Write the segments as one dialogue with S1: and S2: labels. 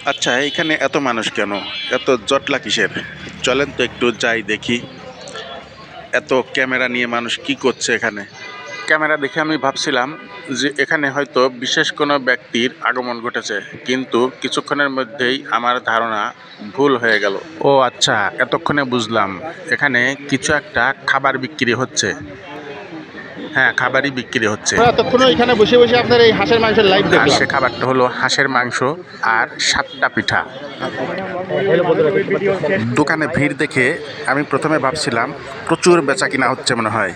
S1: আচ্ছা, এখানে এত মানুষ কেন? এত জটলা কিসের? চলেন তো একটু যাই দেখি। এত ক্যামেরা নিয়ে মানুষ কি করছে এখানে? ক্যামেরা দেখে আমি ভাবছিলাম যে এখানে হয়তো বিশেষ কোনো ব্যক্তির আগমন ঘটেছে, কিন্তু কিছুক্ষণের মধ্যেই আমার ধারণা ভুল হয়ে গেল। ও আচ্ছা, এতক্ষণে বুঝলাম এখানে কিছু একটা খাবার বিক্রি হচ্ছে। হ্যাঁ, খাবারই বিক্রি হচ্ছে।
S2: আমরা এতক্ষণ এখানে বসে বসে আপনার এই হাঁসের মাংসের লাইভ
S1: আর
S2: দেখলাম।
S1: সে খাবারটা হলো হাঁসের মাংস আর 7টা পিঠা। দোকানে ভিড় দেখে আমি প্রথমে ভাবছিলাম প্রচুর বেচাকিনা হচ্ছে মনে হয়,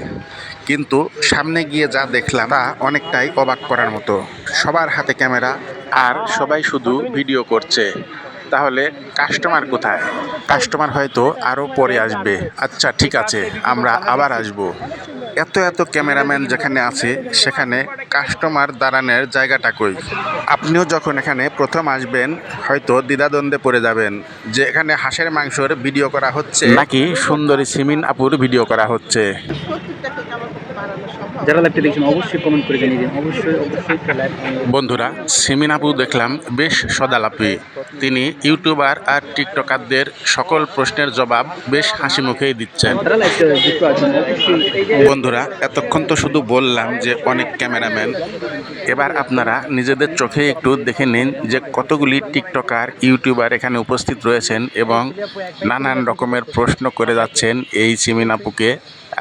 S1: কিন্তু সামনে গিয়ে যা দেখলাম তা অনেকটাই অবাক করার মতো। সবার হাতে ক্যামেরা আর সবাই শুধু ভিডিও করছে। তাহলে কাস্টমার কোথায়? কাস্টমার হয়তো আরও পরে আসবে। আচ্ছা ঠিক আছে, আমরা আবার আসব। এত এত ক্যামেরাম্যান যেখানে আছে সেখানে কাস্টমার দাঁড়ানোর জায়গাটা কই? আপনিও যখন এখানে প্রথম আসবেন হয়তো দ্বিধাদ্বন্দ্বে পড়ে যাবেন যে এখানে হাঁসের মাংসের ভিডিও করা হচ্ছে নাকি সুন্দরী সিমিন আপুর ভিডিও করা হচ্ছে।
S3: যারা লাইভটা দেখছেন অবশ্যই কমেন্ট করে জানিয়ে দিন। অবশ্যই
S1: বন্ধুরা, সিমিন আপু দেখলাম বেশ সদালাপি। তিনি ইউটিউবার আর টিকটকারদের সকল প্রশ্নের জবাব বেশ হাসি মুখেই দিচ্ছেন।
S3: যারা লাইভটা যুক্ত আছেন অবশ্যই
S1: বন্ধুরা, এতক্ষণ তো শুধু বললাম যে অনেক ক্যামেরাম্যান, এবার আপনারা নিজেদের চোখে একটু দেখে নিন যে কতগুলি টিকটকার ইউটিউবার এখানে উপস্থিত রয়েছেন এবং নানান রকমের প্রশ্ন করে যাচ্ছেন এই সিমিন আপুকে।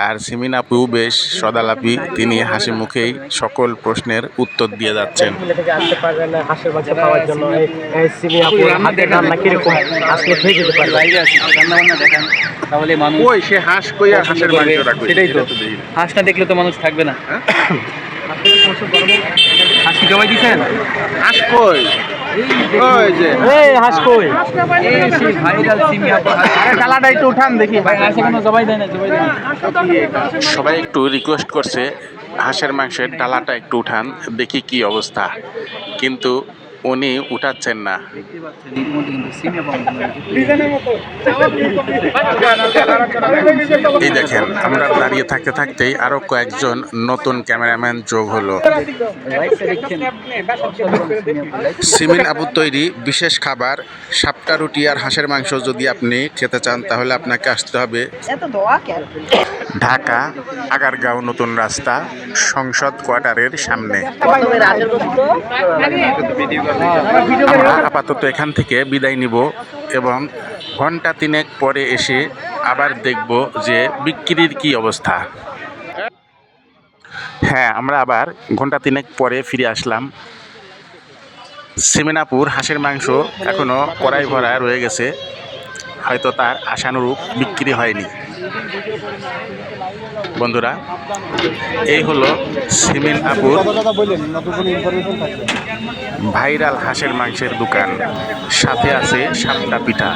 S1: আর সিমিন আপু বেশ সদালাপি, তিনি হাসি মুখেই সকল প্রশ্নের উত্তর দিয়ে যাচ্ছেন।
S3: থেকে আসতে পারবেন না হাঁসের বাচ্চা পাওয়ার জন্য। এই সিমি আপুর হাতের রান্না কিরকম আসলে খেয়ে যেতে পারবে। রান্না বান্না দেখেন তাহলে মানুষ
S1: ওই সে হাঁস কই আর হাঁসের মাংসটা কই?
S3: সেটাই তো, হাঁস না দেখলে তো মানুষ থাকবে না। হাঁস কি জবাই দিচ্ছেন?
S1: হাঁস কই? ওই যে
S3: এই হাঁস কই? এই সেই ভাইরাল সিমি আপু
S1: কালাটা একটু উঠান দেখি।
S3: ভাই হাঁস এখনো জবাই দেয় না, জবাই দেয় না।
S1: সবাই একটু রিকোয়েস্ট করছে হাঁসের মাংসের ডালাটা একটু উঠান দেখি কি অবস্থা, কিন্তু উনি উঠাচ্ছেন না।
S3: দেখতে পাচ্ছেন ইতিমধ্যে কিন্তু সিমি আপু
S1: এই দেখেন, আমরা দাঁড়িয়ে থাকতে থাকতেই আরো কয়েকজন নতুন ক্যামেরাম্যান যোগ হলো। সিমিন আপুর তৈরি বিশেষ খাবার 7টা রুটি আর হাঁসের মাংস যদি আপনি খেতে চান তাহলে আপনাকে আসতে হবে ঢাকা আগারগাঁও নতুন রাস্তা সংসদ কোয়ার্টারের সামনে। আমরা আপাতত এখান থেকে বিদায় নিব এবং ঘন্টা 3 পরে এসে আবার দেখব যে বিক্রির কি অবস্থা। হ্যাঁ, আমরা আবার ঘন্টা 3 পরে ফিরে আসলাম। সিমিন আপুর হাঁসের মাংস এখনো কড়াই ভরা রয়ে গেছে, হয়তো তার আশানুরূপ বিক্রি হয়নি। বন্ধুরা, এই হলো সিমিন আপুর ভাইরাল হাঁসের মাংসের দোকান, সাথে আছে 7টা পিঠা।